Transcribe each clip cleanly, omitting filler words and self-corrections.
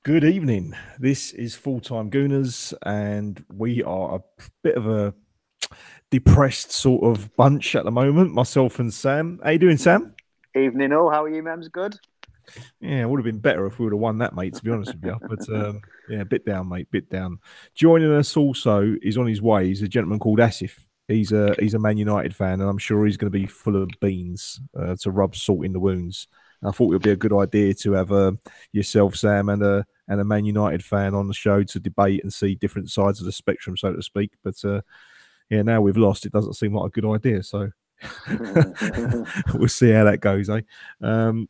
Good evening. This is Full-Time Gooners, and we are a bit of a depressed sort of bunch at the moment, myself and Sam. How you doing, Sam? Evening all, how are you, Mems? Good? Yeah, it would have been better if we would have won that, mate, to be honest with you. But yeah, a bit down, mate, bit down. Joining us also is on his way. He's a gentleman called Asif. He's a Man United fan, and I'm sure he's going to be full of beans to rub salt in the wounds. And I thought it would be a good idea to have yourself, Sam, and a Man United fan on the show to debate and see different sides of the spectrum, so to speak. But yeah, now we've lost, it doesn't seem like a good idea. So we'll see how that goes, eh?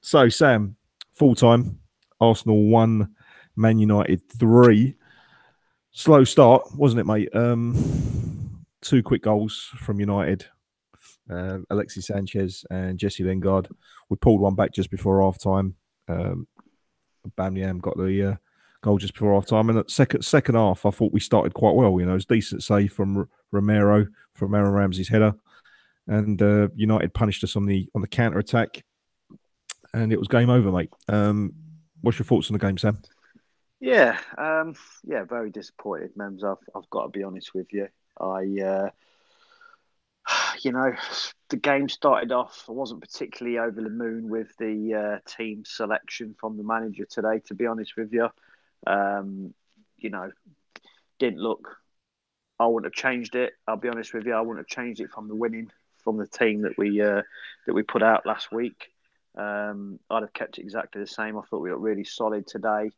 So, Sam, full time, Arsenal 1, Man United 3. Slow start, wasn't it, mate? Two quick goals from United. Alexis Sanchez and Jesse Lingard. We pulled one back just before half time. Bamyam got the goal just before half time. And at second half, I thought we started quite well. You know, it was a decent save from Romero, from Aaron Ramsey's header. And United punished us on the counter attack, and it was game over, mate. What's your thoughts on the game, Sam? Yeah, yeah, very disappointed, Mems. I've got to be honest with you. I, you know, the game started off. I wasn't particularly over the moon with the team selection from the manager today, to be honest with you. Um, you know, didn't look. I wouldn't have changed it. I'll be honest with you. I wouldn't have changed it from the winning from the team that we put out last week. I'd have kept it exactly the same. I thought we looked really solid today.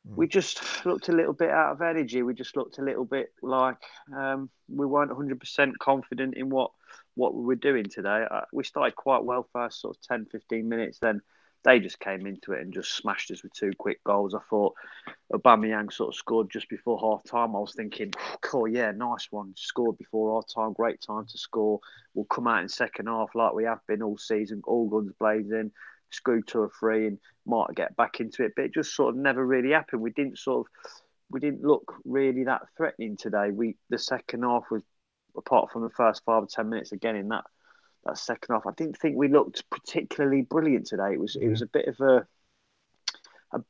We just looked a little bit out of energy. We just looked a little bit like we weren't 100% confident in what we were doing today. We started quite well first sort of 10, 15 minutes. Then they just came into it and just smashed us with two quick goals. I thought Aubameyang sort of scored just before half time. I was thinking, cool, yeah, nice one. Scored before half time. Great time to score. We'll come out in second half like we have been all season, all guns blazing, screw two or three and might get back into it. But it just sort of never really happened. We didn't look really that threatening today. The second half was, apart from the first 5 or 10 minutes again in that second half, I didn't think we looked particularly brilliant today. It Yeah. was a bit of a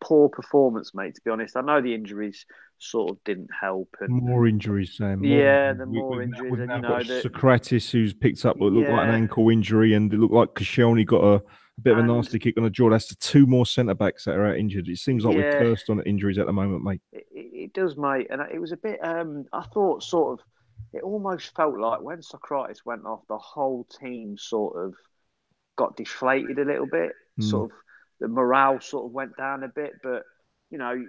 poor performance, mate. To be honest, I know the injuries sort of didn't help, and More injuries, Sam. More yeah, injuries. the more injuries, We've and now got the Socrates, who's picked up what looked like an yeah, ankle injury, and it looked like Koscielny got a bit of a and nasty kick on the jaw. That's the two more centre backs that are out injured. It seems like we're yeah, cursed on injuries at the moment, mate. it does, mate. And it was a bit. I thought sort of. It almost felt like when Socrates went off, the whole team sort of got deflated a little bit. Mm. Sort of the morale sort of went down a bit. But you know,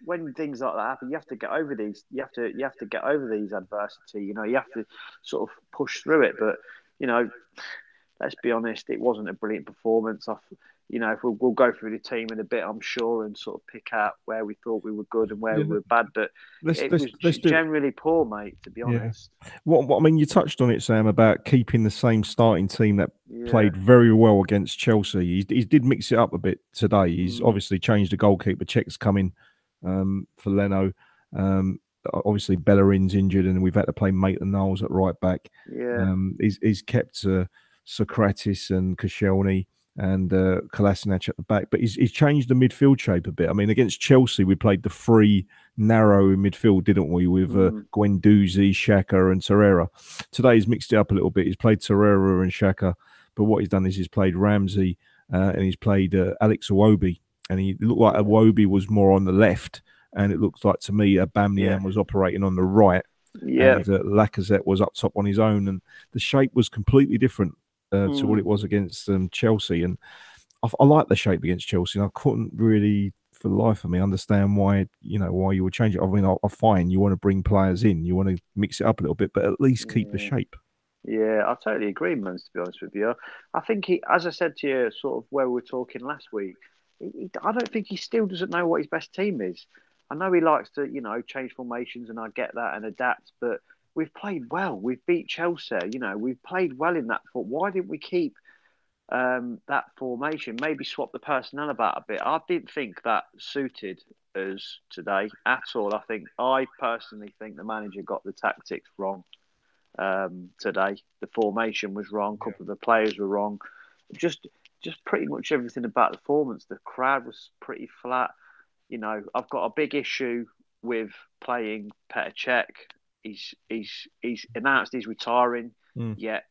when things like that happen, you have to get over these. You have to get over these adversity. You know, you have to sort of push through it. But you know, let's be honest, it wasn't a brilliant performance. If we'll go through the team in a bit, I'm sure, and sort of pick out where we thought we were good and where Yeah, we were bad. But let's it let's was let's do. generally poor, mate. To be Yeah. honest. What I mean, you touched on it, Sam, about keeping the same starting team that Yeah. played very well against Chelsea. He did mix it up a bit today. He's Mm, obviously changed the goalkeeper. Check's coming for Leno. Obviously, Bellerin's injured, and we've had to play Maitland-Niles at right back. yeah. He's kept Socrates and Koscielny and Kolasinac at the back, but he's changed the midfield shape a bit. I mean, against Chelsea, we played the three narrow in midfield, didn't we? With Mm, Guendouzi, Xhaka, and Torreira. Today he's mixed it up a little bit. He's played Torreira and Xhaka, but what he's done is he's played Ramsey and he's played Alex Iwobi, and he looked like yeah. Iwobi was more on the left, and it looks like to me Yeah. Aubameyang was operating on the right, Yeah. and Lacazette was up top on his own, and the shape was completely different to what Mm, it was against Chelsea. And I like the shape against Chelsea, and I couldn't really, for the life of me, understand why you would change it. I mean, I find you want to bring players in, you want to mix it up a little bit, but at least keep the yeah. shape. Yeah, I totally agree, man. To be honest with you, I think as I said to you, sort of where we were talking last week, I don't think he still doesn't know what his best team is. I know he likes to, change formations, and I get that and adapt. But we've played well. We've beat Chelsea. We've played well in that. Why didn't we keep that formation? Maybe swap the personnel about a bit. I didn't think that suited us today at all. I personally think the manager got the tactics wrong today. The formation was wrong. A couple of the players were wrong. Just, just pretty much everything about the performance. The crowd was pretty flat. I've got a big issue with playing Petr Cech. He's announced he's retiring, Mm, yet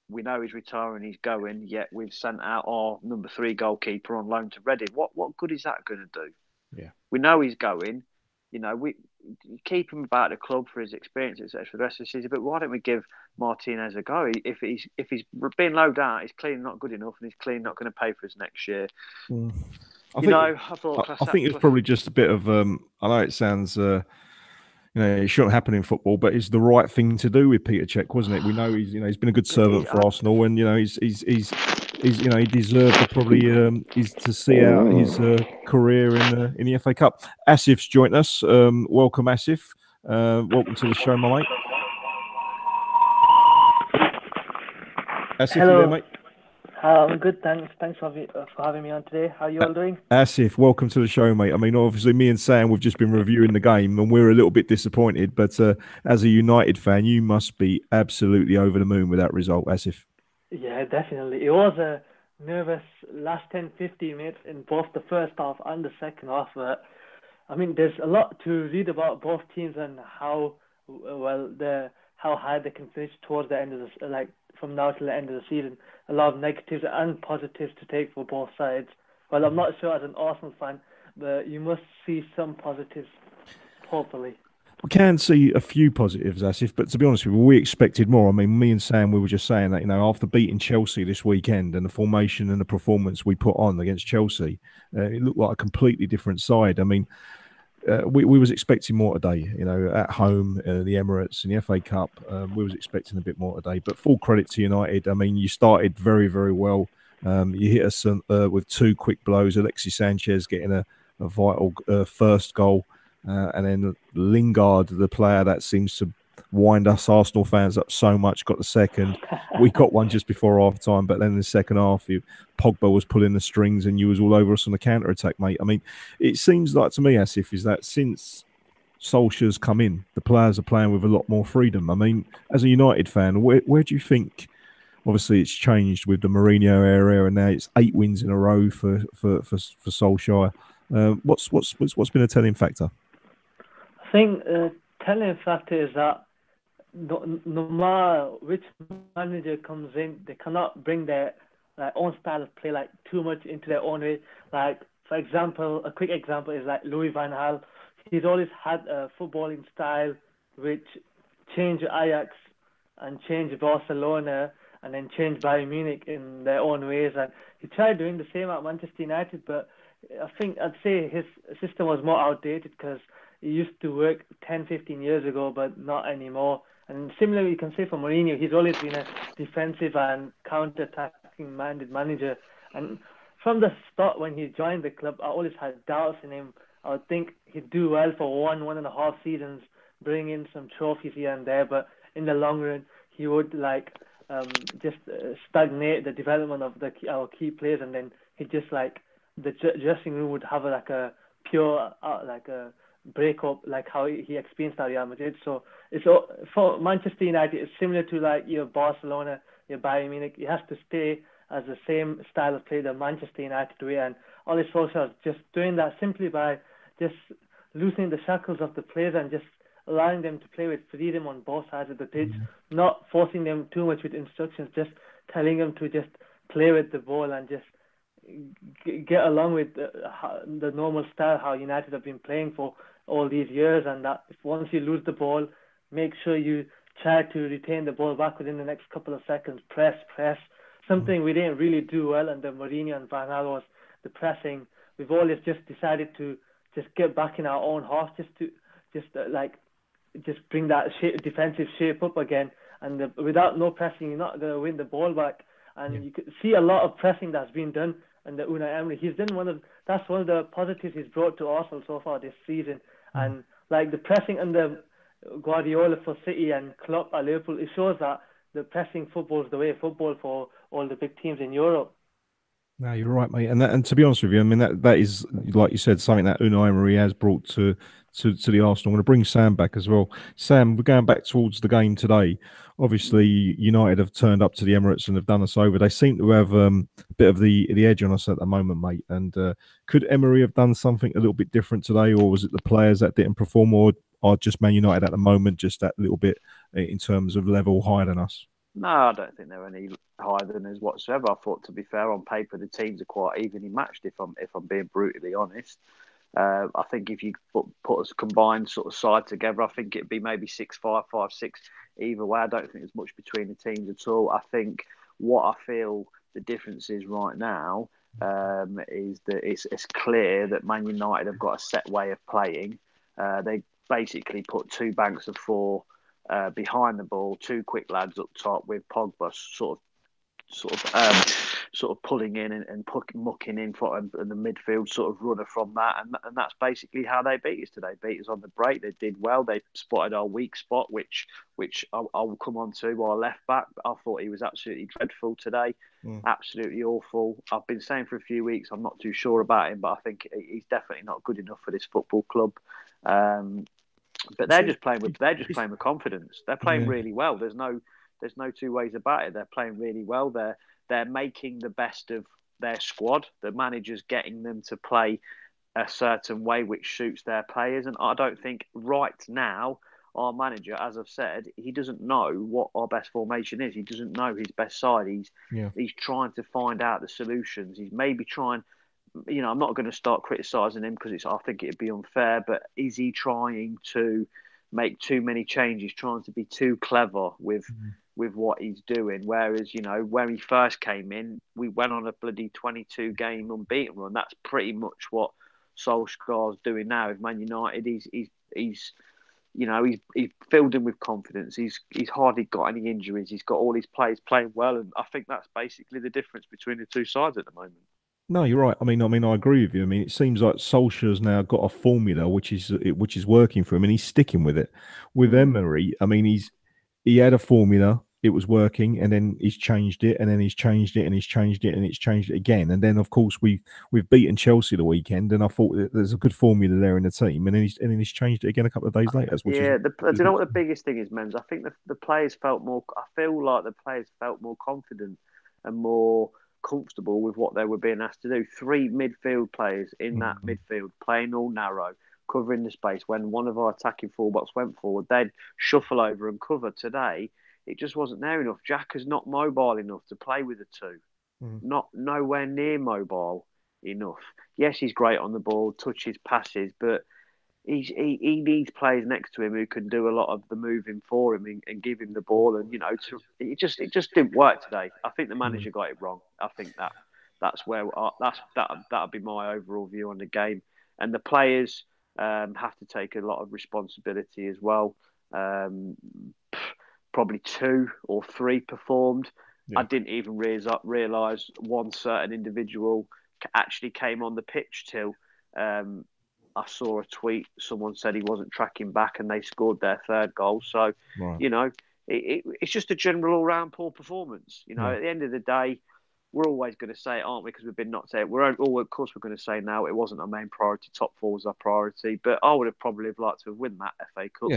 we know he's retiring, he's going, yet we've sent out our number three goalkeeper on loan to Reading. What good is that going to do? yeah. We know he's going. We keep him about the club for his experience, etc. For the rest of the season. But why don't we give Martinez a go? If he's being low down, he's clearly not good enough, and he's clearly not going to pay for us next year. Mm. I think I thought I think it's probably just a bit of I know it sounds it shouldn't happen in football, but it's the right thing to do with Peter Cech, wasn't it? We know he's been a good servant for Arsenal, and he deserved to probably is to see out his career in the FA Cup. Asif's joined us. Welcome, Asif. Welcome to the show, my mate. Asif, you there, Hello. mate? I'm good, thanks. Thanks for having me on today. How are you all doing? Asif, welcome to the show, mate. I mean, obviously, me and Sam, we've just been reviewing the game, and we're a little bit disappointed. But as a United fan, you must be absolutely over the moon with that result, Asif. Yeah, definitely. It was a nervous last 10, 15 minutes in both the first half and the second half. But I mean, there's a lot to read about both teams and how how high they can finish towards the end of like from now till the end of the season. A lot of negatives and positives to take for both sides. Well, I'm not sure as an Arsenal fan, but you must see some positives, hopefully. We can see a few positives, Asif, but to be honest with you, we expected more. I mean, me and Sam, we were just saying that, after beating Chelsea this weekend and the formation and the performance we put on against Chelsea, it looked like a completely different side. I mean, we was expecting more today, at home, the Emirates and the FA Cup. We was expecting a bit more today, but full credit to United. I mean, you started very, very well. You hit us with two quick blows. Alexis Sanchez getting a vital first goal. And then Lingard, the player that seems to wind us Arsenal fans up so much, got the second. We got one just before half time, but then in the second half, Pogba was pulling the strings and you was all over us on the counter attack, mate. I mean, it seems like to me, Asif, is that since Solskjaer's come in, the players are playing with a lot more freedom. I mean, as a United fan, where do you think? Obviously, it's changed with the Mourinho era, and now it's 8 wins in a row for Solskjaer. What's been a telling factor? I think telling factor is that no matter which manager comes in, they cannot bring their own style of play like too much into their own way. Like for example, a quick example is like Louis van Gaal. He's always had a footballing style which changed Ajax and changed Barcelona and then changed Bayern Munich in their own ways. And he tried doing the same at Manchester United, but I think I'd say his system was more outdated because it used to work 10, 15 years ago, but not anymore. And similarly, you can say for Mourinho, he's always been a defensive and counter-attacking minded manager. And from the start, when he joined the club, I always had doubts in him. I would think he'd do well for 1.5 seasons, bring in some trophies here and there, but in the long run, he would just stagnate the development of our key players, and then he just the dressing room would have like a pure like a breakup, like how he experienced at Real Madrid. So it's for Manchester United, it's similar to like your Barcelona, your Bayern Munich. It has to stay as the same style of play the Manchester United way, and Ole Solskjaer is just doing that simply by just loosening the shackles of the players and just allowing them to play with freedom on both sides of the pitch, not forcing them too much with instructions, just telling them to just play with the ball and just get along with the normal style how United have been playing for all these years, and that if once you lose the ball, make sure you try to retain the ball back within the next couple of seconds. Press. Something we didn't really do well under Mourinho and Van Gaal was the pressing. We've always just decided to just get back in our own half, just bring that defensive shape up again. And without no pressing, you're not going to win the ball back. And you could see a lot of pressing that's been done under Unai Emery. He's done that's one of the positives he's brought to Arsenal so far this season. And like the pressing under Guardiola for City and Klopp at Liverpool, it shows that the pressing football is the way of football for all the big teams in Europe. No, you're right, mate. And to be honest with you, I mean that is, like you said, something that Unai Emery has brought to to the Arsenal. I'm going to bring Sam back as well. Sam, we're going back towards the game today. Obviously, United have turned up to the Emirates and have done us over. They seem to have a bit of the edge on us at the moment, mate. And could Emery have done something a little bit different today, or was it the players that didn't perform, or are just Man United at the moment just that little bit in terms of level higher than us? No, I don't think they're any higher than us whatsoever. I thought, to be fair, on paper the teams are quite evenly matched. If I'm being brutally honest, I think if you put us combined sort of side together, I think it'd be maybe 6-5, 5-6 either way. I don't think there's much between the teams at all. I think what I feel the difference is right now is that it's clear that Man United have got a set way of playing. They basically put two banks of four behind the ball, two quick lads up top with Pogba sort of pulling in and mucking in for and the midfield sort of runner from that, and that's basically how they beat us today. Beat us on the break. They did well. They spotted our weak spot, which I'll come on to, our left back. I thought he was absolutely dreadful today, absolutely awful. I've been saying for a few weeks I'm not too sure about him, but I think he's definitely not good enough for this football club. But they're just playing with confidence. They're playing really well. There's no two ways about it. They're playing really well. They're making the best of their squad. The manager's getting them to play a certain way which suits their players. And I don't think right now our manager, as I've said, he doesn't know what our best formation is. He doesn't know his best side. He's trying to find out the solutions. He's maybe trying. I'm not going to start criticising him because I think it'd be unfair. But is he trying to make too many changes? Trying to be too clever with what he's doing? Whereas when he first came in, we went on a bloody 22 game unbeaten run. That's pretty much what Solskjaer's doing now with Man United. He's filled in with confidence. He's hardly got any injuries. He's got all his players playing well, and I think that's basically the difference between the two sides at the moment. No, you're right. I mean, I agree with you. I mean, it seems like Solskjaer's now got a formula which is working for him, and he's sticking with it. With Emery, I mean, he had a formula, it was working, and then he's changed it, and then he's changed it, and he's changed it, and it's changed it again. And then, of course, we've beaten Chelsea the weekend, and I thought that there's a good formula there in the team, and then he's changed it again a couple of days later. Do you know what the biggest thing is, Mems? I think the players felt more. I feel like the players felt more confident and more comfortable with what they were being asked to do. Three midfield players in that midfield playing all narrow, covering the space. When one of our attacking fullbacks went forward, they'd shuffle over and cover. Today, it just wasn't there enough. Xhaka's not mobile enough to play with the two. Not nowhere near mobile enough. Yes, he's great on the ball, touches, passes, but he needs players next to him who can do a lot of the moving for him and give him the ball. And it just didn't work today. I think the manager got it wrong. I think that'd be my overall view on the game. And the players have to take a lot of responsibility as well. Probably 2 or 3 performed. I didn't even realise one certain individual actually came on the pitch till I saw a tweet. Someone said he wasn't tracking back, and they scored their third goal. So, it's just a general all-round poor performance. At the end of the day, we're always going to say it, aren't we? Because we've been knocked out. Of course, we're going to say now it wasn't our main priority. Top 4 was our priority, but I would have probably liked to have won that FA Cup.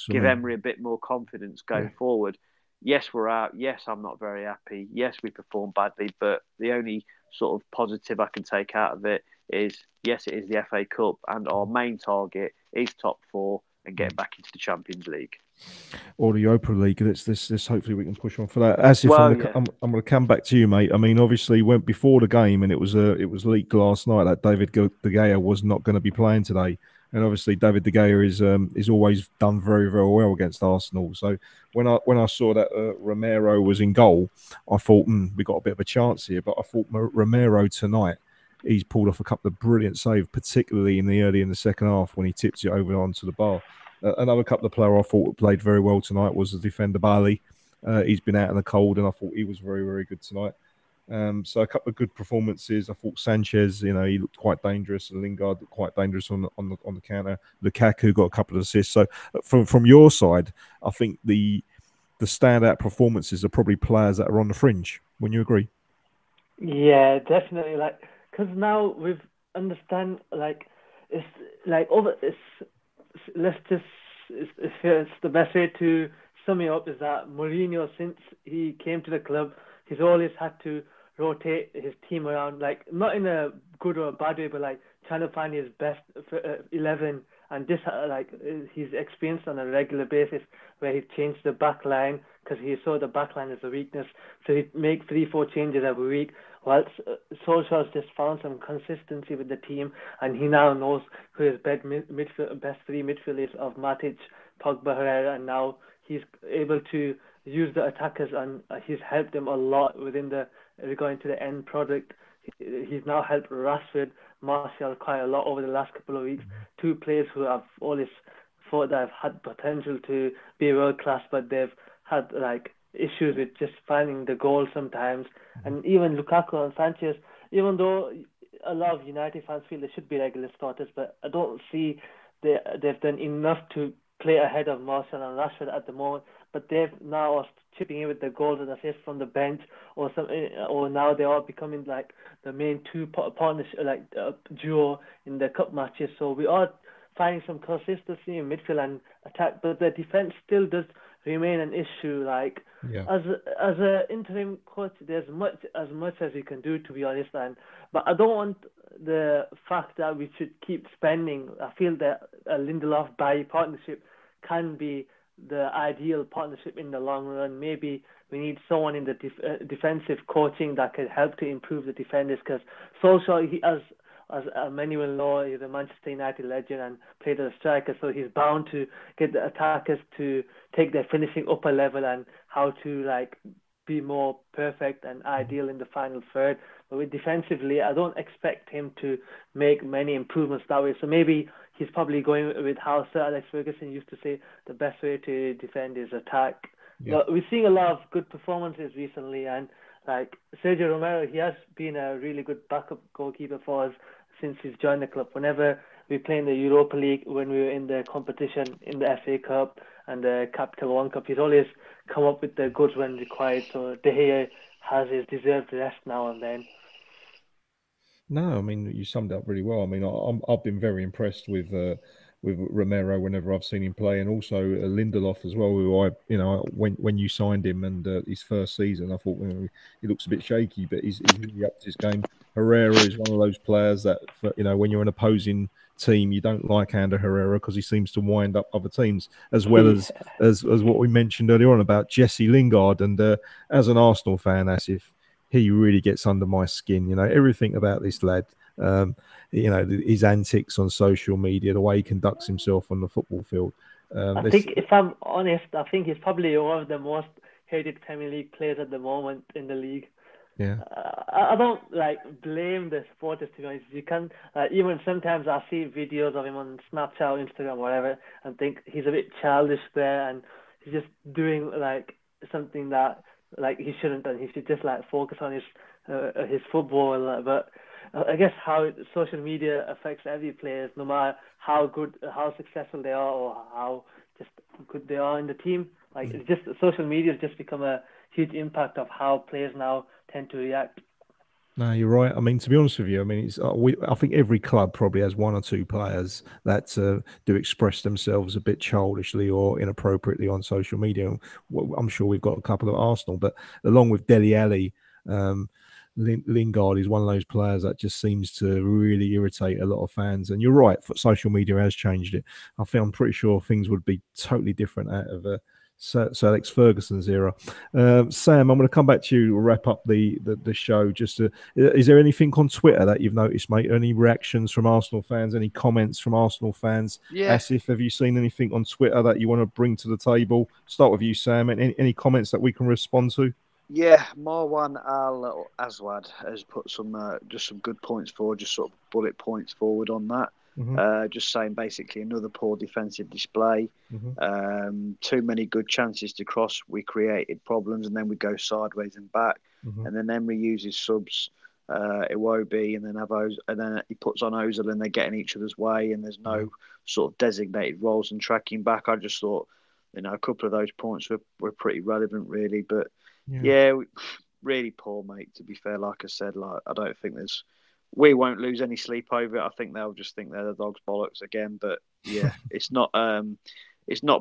Give Emery a bit more confidence going forward. Yes, we're out. Yes, I'm not very happy. Yes, we performed badly, but the only sort of positive I can take out of it is, yes, it is the FA Cup, and our main target is top 4 and getting back into the Champions League. Or the Europa League. Let's hopefully we can push on for that. As if I'm going to come back to you, mate. I mean, obviously, went before the game, and it was leaked last night that David De Gea was not going to be playing today. And obviously, David De Gea is always done very, very well against Arsenal. So when I saw that Romero was in goal, I thought we got a bit of a chance here. But I thought Romero tonight, he's pulled off a couple of brilliant saves, particularly in the second half when he tips it over onto the bar. Another couple of players I thought played very well tonight was the defender Bali. He's been out in the cold, and I thought he was very, very good tonight. So a couple of good performances. I thought Sanchez, he looked quite dangerous. Lingard looked quite dangerous on the counter. Lukaku got a couple of assists. So from your side, I think the standout performances are probably players that are on the fringe. Wouldn't you agree? Yeah, definitely. Because now we've understand it's let's just it's the best way to sum it up is that Mourinho, since he came to the club, he's always had to rotate his team around, like not in a good or a bad way, but like trying to find his best 11. And this he's experienced on a regular basis where he changed the back line because he saw the back line as a weakness, so he'd make 3-4 changes every week. Whilst Solskjaer's just found some consistency with the team, and he now knows who his best three midfielders of Matic, Pogba, Herrera, and now he's able to use the attackers, and he's helped them a lot within the regarding to the end product. He's now helped Rashford, Martial quite a lot over the last couple of weeks. Two players who I've always thought that have had potential to be world class, but they've had like issues with just finding the goal sometimes. And even Lukaku and Sanchez, even though a lot of United fans feel they should be regular starters, but I don't see they've done enough to play ahead of Martial and Rashford at the moment. But they've now are chipping in with the goals and assists from the bench, or now they are becoming like the main two partnership, like duo in the cup matches. So we are finding some consistency in midfield and attack, but the defense still does remain an issue. Like as a interim coach, there's much as you can do, to be honest. But I don't want the fact that we should keep spending. I feel that a Lindelof Bailly partnership can be the ideal partnership in the long run. Maybe we need someone in the defensive coaching that could help to improve the defenders, because Solskjaer, as many will know, he's a Manchester United legend and played as a striker, so he's bound to get the attackers to take their finishing up a level and how to like be more perfect and ideal in the final third. But with defensively, I don't expect him to make many improvements that way. So maybe he's probably going with how Sir Alex Ferguson used to say, the best way to defend is attack. But we're seeing a lot of good performances recently, and like Sergio Romero, he has been a really good backup goalkeeper for us since he's joined the club. Whenever we play in the Europa League, when we were in the competition in the FA Cup and the Capital One Cup, he's always come up with the goods when required. So De Gea has his deserved rest now and then. No, I mean you summed it up really well. I mean I've been very impressed with Romero whenever I've seen him play, and also Lindelof as well. Who when you signed him and his first season, I thought he looks a bit shaky, but he's really up to his game. Herrera is one of those players that when you're an opposing team, you don't like Ander Herrera because he seems to wind up other teams, as well as what we mentioned earlier on about Jesse Lingard. And as an Arsenal fan, Asif, he really gets under my skin. Everything about this lad. His antics on social media, the way he conducts himself on the football field. I think, if I'm honest, I think he's probably one of the most hated Premier League players at the moment in the league. Yeah. I don't blame the supporters, to be honest. You can even sometimes I see videos of him on Snapchat, Instagram, whatever, and think he's a bit childish there, and he's just doing something that he shouldn't, and he should just focus on his football. But I guess how social media affects every player, no matter how successful they are, or how just good they are in the team. It's just social media has just become a huge impact of how players now tend to react. No, you're right. I mean, to be honest with you, I mean, I think every club probably has one or two players that do express themselves a bit childishly or inappropriately on social media. I'm sure we've got a couple at Arsenal, but along with Dele Alli, Lingard is one of those players that just seems to really irritate a lot of fans. And you're right, social media has changed it. I'm pretty sure things would be totally different out of Sir Alex Ferguson's era. Sam, I'm going to come back to you to wrap up the show. Is there anything on Twitter that you've noticed, mate? Any reactions from Arsenal fans? Any comments from Arsenal fans? Yeah. Asif, have you seen anything on Twitter that you want to bring to the table? Start with you, Sam. Any comments that we can respond to? Yeah, Marwan Al Aswad has put some good points forward, just sort of bullet points forward on that. Mm-hmm. Just saying basically another poor defensive display. Mm-hmm. Too many good chances to cross. We created problems, and then we go sideways and back. Mm-hmm. And then Emery uses subs, Iwobi, and then he puts on Ozil, and they're getting each other's way. And there's no sort of designated roles and tracking back. I just thought, a couple of those points were pretty relevant, really. But yeah, really poor, mate. To be fair, like I said, I don't think there's we won't lose any sleep over it. I think they'll just think they're the dog's bollocks again. But yeah, it's not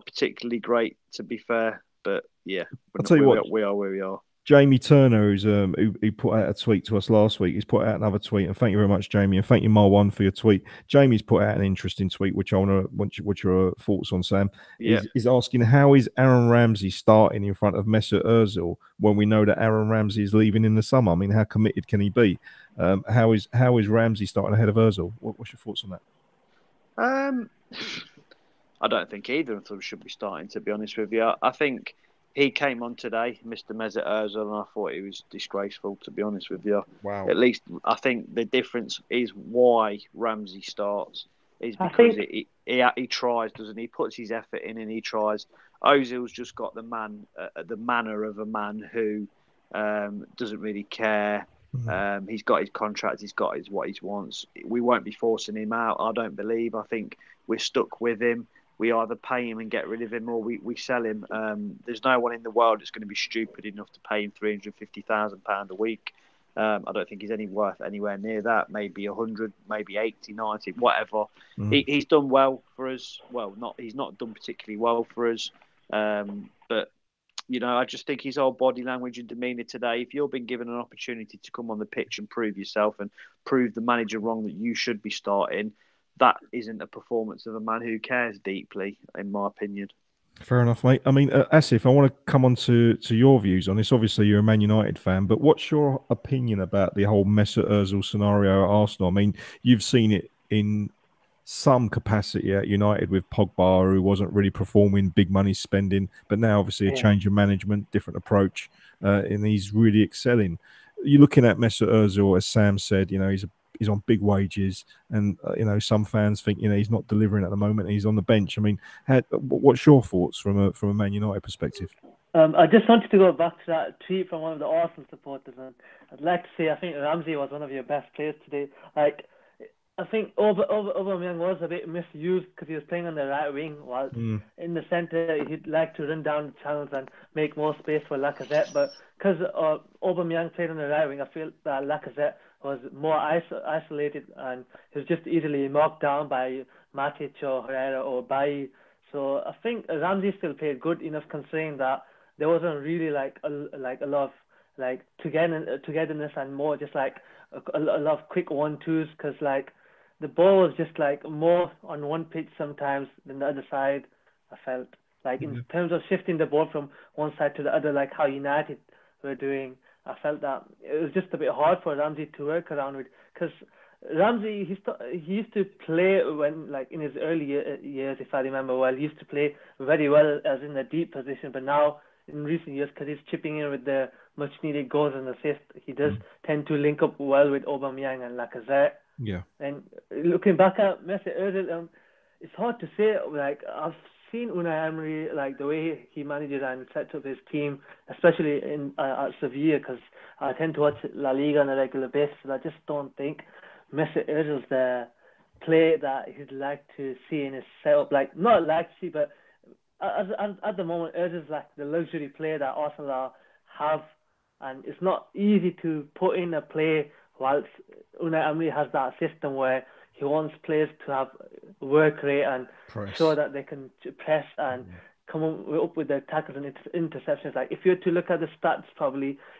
particularly great, to be fair. But yeah, I'll tell you what, we are where we are. Jamie Turner, who put out a tweet to us last week, he's put out another tweet, and thank you very much, Jamie, and thank you, Marwan, for your tweet. Jamie's put out an interesting tweet, which I want your thoughts on, Sam. Yeah. Is asking, how is Aaron Ramsey starting in front of Mesut Ozil when we know that Aaron Ramsey is leaving in the summer? I mean, how committed can he be? How is Ramsey starting ahead of Ozil? What's your thoughts on that? I don't think either of them should be starting, to be honest with you. I think he came on today, Mr. Mesut Ozil, and I thought he was disgraceful, to be honest with you. Wow. At least I think the difference is why Ramsey starts is because he tries, doesn't he? He puts his effort in and he tries. Ozil's just got the manner of a man who doesn't really care. Mm-hmm. He's got his contract. He's got what he wants. We won't be forcing him out, I don't believe. I think we're stuck with him. We either pay him and get rid of him, or we sell him. There's no one in the world that's going to be stupid enough to pay him £350,000 a week. I don't think he's worth anywhere near that. Maybe 100, maybe 80, 90, whatever. He's done well for us. Well, he's not done particularly well for us. But I just think his whole body language and demeanour today, if you've been given an opportunity to come on the pitch and prove yourself and prove the manager wrong that you should be starting, that isn't a performance of a man who cares deeply, in my opinion. Fair enough, mate. I mean, Asif, I want to come on to your views on this. Obviously, you're a Man United fan, but what's your opinion about the whole Mesut Ozil scenario at Arsenal? I mean, you've seen it in some capacity at United with Pogba, who wasn't really performing, big money spending, but now obviously a change of management, different approach, and he's really excelling. You're looking at Mesut Ozil, as Sam said, he's on big wages, and some fans think he's not delivering at the moment. And he's on the bench. I mean, what's your thoughts from a Man United perspective? I just wanted to go back to that tweet from one of the Arsenal supporters, and I'd like to say I think Ramsey was one of your best players today. Like, I think Aubameyang was a bit misused because he was playing on the right wing, while in the centre he'd like to run down the channels and make more space for Lacazette. But because Aubameyang played on the right wing, I feel that Lacazette was more isolated, and he was just easily marked down by Matic or Herrera or Bailly. So I think Ramsey still played good enough, considering that there wasn't really like a lot of like togetherness and more just like a lot of quick 1-2s, because like the ball was just like more on one pitch sometimes than the other side. I felt like in terms of shifting the ball from one side to the other, like how United were doing. I felt that it was just a bit hard for Ramsey to work around with, because Ramsey he used to play when like in his early years, if I remember well, he used to play very well as in a deep position. But now in recent years, because he's chipping in with the much needed goals and assists, he does tend to link up well with Aubameyang and Lacazette. Yeah. And looking back at Mesut Ozil, it's hard to say. Like, I've seen Unai Emery, like the way he manages and sets up his team, especially in at Sevilla, because I tend to watch La Liga on a regular basis. And I just don't think Mesut Ozil's the play that he'd like to see in his setup. Like, not like to see, but at the moment, Ozil's like the luxury player that Arsenal have, and it's not easy to put in a play whilst Unai Emery has that system where he wants players to have work rate and show that they can press and come up with their tackles and interceptions. Like, if you were to look at the stats,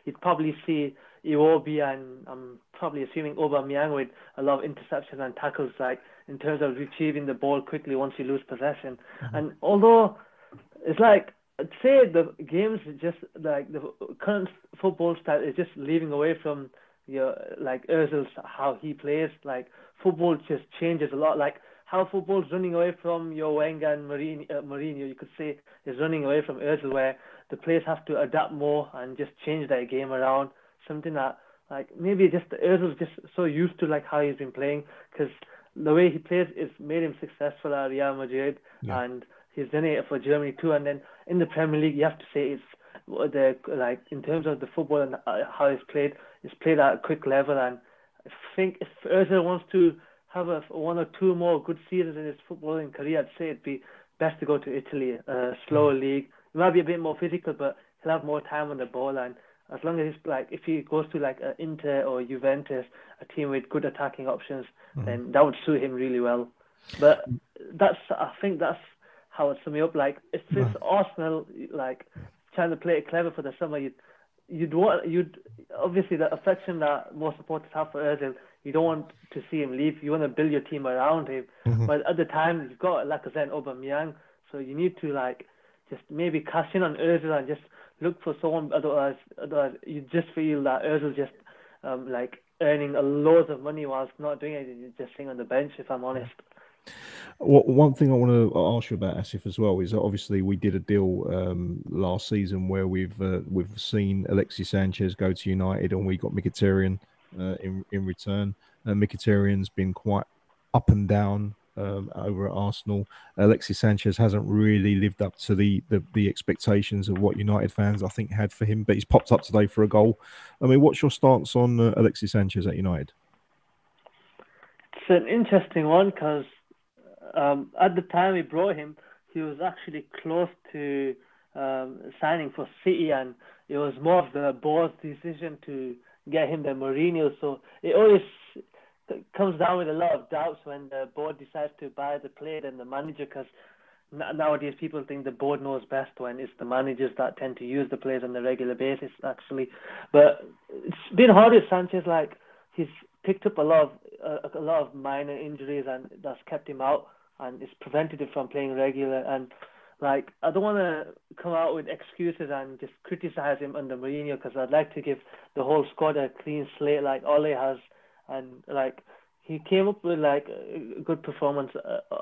you'd probably see Iwobi and I'm probably assuming Aubameyang with a lot of interceptions and tackles, like in terms of retrieving the ball quickly once you lose possession. And although it's like, I'd say the game's just like the current football style is just leaving away from like Ozil's how he plays. Like, football just changes a lot. Like how football's running away from your Wenger and Mourinho, you could say, is running away from Ozil, where the players have to adapt more and just change their game around. Something that like maybe just Ozil's just so used to like how he's been playing, because the way he plays is made him successful at Real Madrid, and he's done it for Germany too. And then in the Premier League, you have to say it's like in terms of the football and how it's played at a quick level. And I think if Ozil wants to have one or two more good seasons in his footballing career, I'd say it'd be best to go to Italy, a slower league. It might be a bit more physical, but he'll have more time on the ball, and as long as he's like, if he goes to like Inter or Juventus, a team with good attacking options, then that would suit him really well. But I think that's how it sum me up. Like, if it's Arsenal, like trying to play it clever for the summer, you'd obviously the affection that most supporters have for Özil, you don't want to see him leave. You want to build your team around him. But at the time, you've got Lacazette and Aubameyang, so you need to like just maybe cash in on Özil and just look for someone. Otherwise you just feel that Özil just like earning a loads of money whilst not doing anything, just sitting on the bench. If I'm honest. Well, one thing I want to ask you about Asif as well is that obviously we did a deal last season where we've seen Alexis Sanchez go to United and we got Mkhitaryan in return. Mkhitaryan's been quite up and down over at Arsenal. Alexis Sanchez hasn't really lived up to the expectations of what United fans I think had for him, but he's popped up today for a goal. I mean, what's your stance on Alexis Sanchez at United? It's an interesting one because at the time we brought him, he was actually close to signing for City, and it was more of the board's decision to get him than Mourinho. So it always comes down with a lot of doubts when the board decides to buy the player than the manager, because nowadays people think the board knows best when it's the managers that tend to use the players on a regular basis, actually. But it's been hard with Sanchez. Like, he's picked up a lot of minor injuries, and that's kept him out, and it's prevented him from playing regular. And like, I don't want to come out with excuses and just criticize him under Mourinho, because I'd like to give the whole squad a clean slate like Ole has. And like, he came up with like a good performance,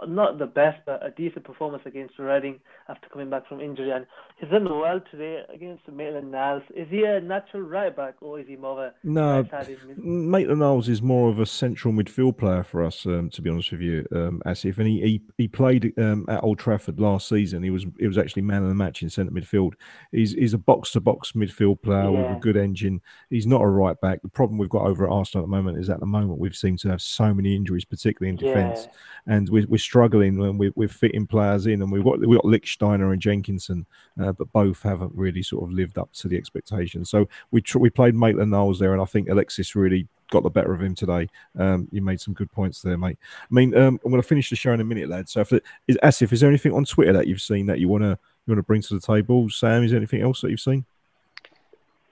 not the best, but a decent performance against Reading after coming back from injury, and he's done well today against Maitland-Niles. Is he a natural right back, or is he more of a right-sided mid? Maitland-Niles is more of a central midfield player for us, to be honest with you, Asif. And he played at Old Trafford last season. He was actually man of the match in centre midfield. He's a box-to-box midfield player with a good engine. He's not a right back. The problem we've got over at Arsenal at the moment is, at the moment, we've seemed to have so many injuries, particularly in defence, and we're struggling when we're fitting players in, and we've got Lichtsteiner and Jenkinson, but both haven't really sort of lived up to the expectations. So we played Maitland-Niles there, and I think Alexis really got the better of him today. You made some good points there, mate. I mean, I'm going to finish the show in a minute, lads. So, Asif, is there anything on Twitter that you've seen that you want to bring to the table? Sam, is there anything else that you've seen?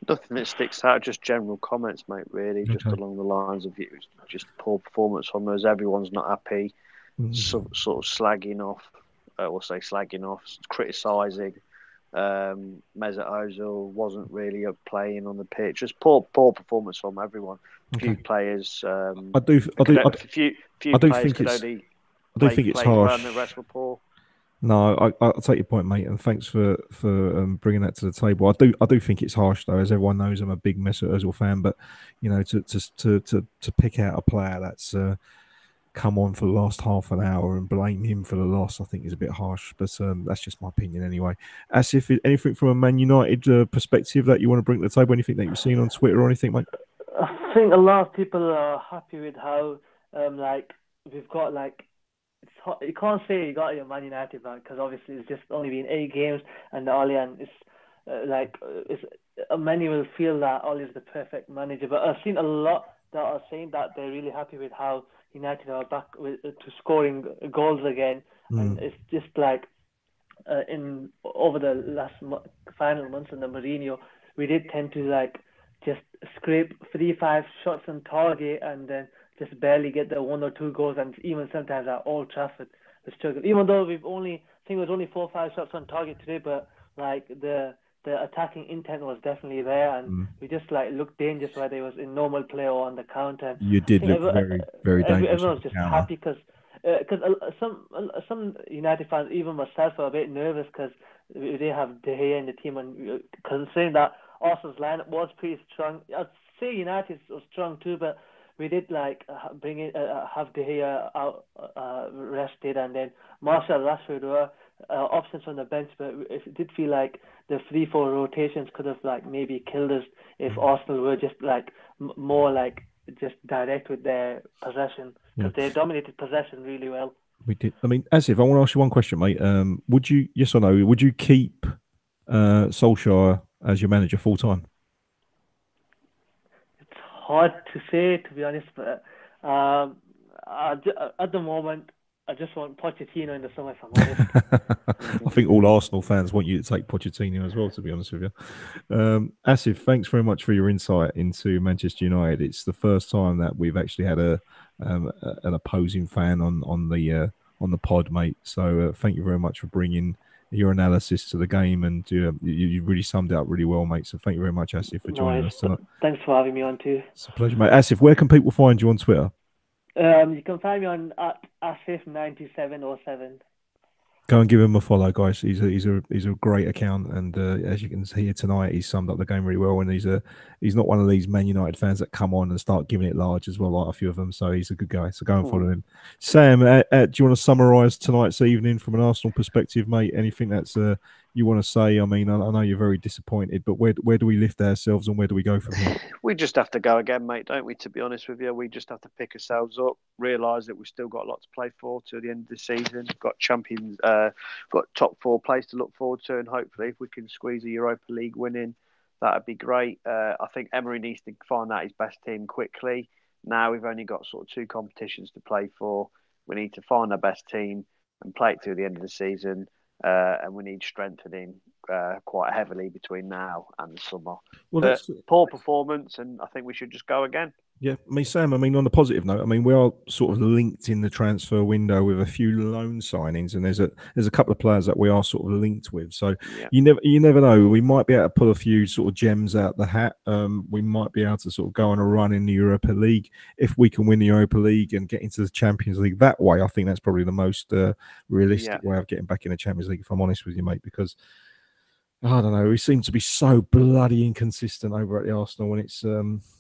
Nothing that sticks out, just general comments, mate, really, just along the lines of just poor performance from us. Everyone's not happy, sort of slagging off, criticising. Mesut Ozil wasn't really playing on the pitch. Just poor performance from everyone. Few players. I do think it's harsh. The rest were poor. No, I'll take your point, mate, and thanks for bringing that to the table. I do think it's harsh, though, as everyone knows. I'm a big Mesut Ozil fan, but you know, to pick out a player that's come on for the last half an hour and blame him for the loss, I think is a bit harsh. But that's just my opinion, anyway. Asif, anything from a Man United perspective that you want to bring to the table? Anything that you've seen on Twitter or anything, mate? I think a lot of people are happy with how like we've got like. You can't say you got your Man United back, because obviously it's just only been 8 games, and Ole is many will feel that Ole is the perfect manager. But I've seen a lot that are saying that they're really happy with how United are back to scoring goals again, and it's just like in over the last final months under Mourinho, we did tend to like just scrape 3-5 shots on target and then just barely get the 1 or 2 goals, and even sometimes at Old Trafford we struggle. Even though I think it was only 4 or 5 shots on target today, but like the attacking intent was definitely there, and we just like looked dangerous whether it was in normal play or on the counter. You did look very, very dangerous. Everyone was just happy because some United fans, even myself, were a bit nervous because they have De Gea in the team, and considering that Arsenal's lineup was pretty strong. I'd say United was strong too, but we did like bring in have De Gea out rested, and then Martial, Rashford were options on the bench. But it did feel like the 3-4 rotations could have like maybe killed us if Arsenal were just like more like just direct with their possession, because they dominated possession really well. We did. I mean, Asif, I want to ask you one question, mate. Would you, yes or no, would you keep Solskjaer as your manager full time? hard to say, to be honest, but at the moment, I just want Pochettino in the summer, if I'm honest. I think all Arsenal fans want you to take Pochettino as well, to be honest with you. Asif, thanks very much for your insight into Manchester United. It's the first time that we've actually had an opposing fan on the pod, mate. So thank you very much for bringing your analysis to the game, and you really summed it up really well, mate. So thank you very much, Asif, for joining us tonight. Thanks for having me on too. It's a pleasure, mate. Asif, where can people find you on Twitter? You can find me on Asif9707. Go and give him a follow, guys. He's a great account, and as you can see here tonight, he's summed up the game really well. And he's not one of these Man United fans that come on and start giving it large as well, like a few of them. So he's a good guy. So go and follow him. Sam, do you want to summarise tonight's evening from an Arsenal perspective, mate? Anything that's you want to say? I mean, I know you're very disappointed, but where do we lift ourselves and where do we go from here? We just have to go again, mate, don't we? To be honest with you, we just have to pick ourselves up, realise that we've still got a lot to play for to the end of the season. Got champions, got top 4 place to look forward to, and hopefully, if we can squeeze a Europa League win in, that'd be great. I think Emery needs to find out his best team quickly. Now we've only got sort of 2 competitions to play for. We need to find our best team and play it to the end of the season. And we need strengthening quite heavily between now and the summer. Well, that's poor performance, and I think we should just go again. Yeah, Sam, on the positive note, we are sort of linked in the transfer window with a few loan signings, and there's a couple of players that we are sort of linked with. So you never know. We might be able to pull a few sort of gems out the hat. We might be able to sort of go on a run in the Europa League if we can win the Europa League and get into the Champions League that way. I think that's probably the most realistic way of getting back in the Champions League, if I'm honest with you, mate, because I don't know. We seem to be so bloody inconsistent over at the Arsenal when it's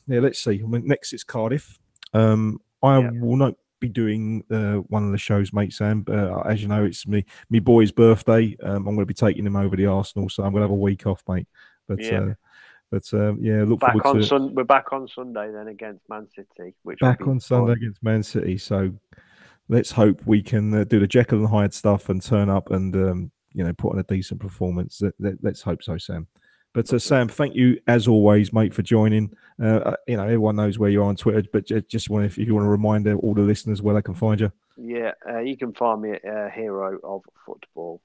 let's see. Next it's Cardiff. I will not be doing one of the shows, mate, Sam. As you know, it's me boy's birthday. I'm going to be taking him over the Arsenal, so I'm going to have a week off, mate. But look forward to. We're back on Sunday then against Man City, back on Sunday against Man City. So let's hope we can do the Jekyll and Hyde stuff and turn up and put on a decent performance. Let's hope so, Sam. But Sam, thank you as always, mate, for joining. Everyone knows where you are on Twitter, but just if you want to remind all the listeners where they can find you. Yeah, you can find me at Hero of Football.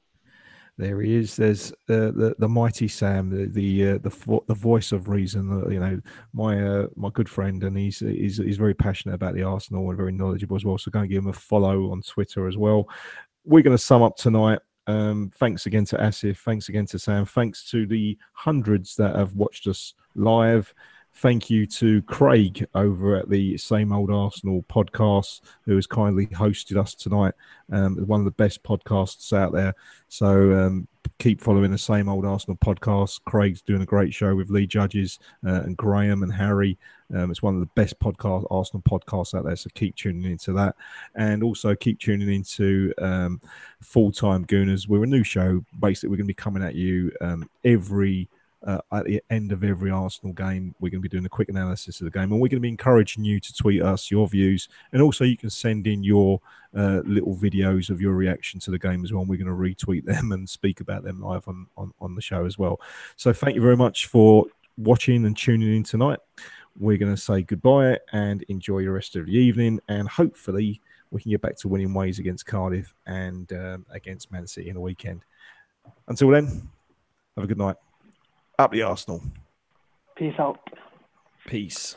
There he is. There's the mighty Sam, the voice of reason. My good friend, and he's very passionate about the Arsenal and very knowledgeable as well. So go and give him a follow on Twitter as well. We're going to sum up tonight. Thanks again to Asif. Thanks again to Sam. Thanks to the hundreds that have watched us live. Thank you to Craig over at the Same Old Arsenal podcast, who has kindly hosted us tonight. One of the best podcasts out there. So keep following the Same Old Arsenal podcast. Craig's doing a great show with Lee Judges and Graham and Harry. It's one of the best Arsenal podcasts out there, so keep tuning into that. And also keep tuning into Full-Time Gooners. We're a new show. Basically, we're going to be coming at you at the end of every Arsenal game. We're going to be doing a quick analysis of the game, and we're going to be encouraging you to tweet us your views, and also you can send in your little videos of your reaction to the game as well, and we're going to retweet them and speak about them live on the show as well. So thank you very much for watching and tuning in tonight. We're going to say goodbye and enjoy the rest of the evening, and hopefully we can get back to winning ways against Cardiff and against Man City in the weekend. Until then, have a good night. Up the Arsenal. Peace out. Peace.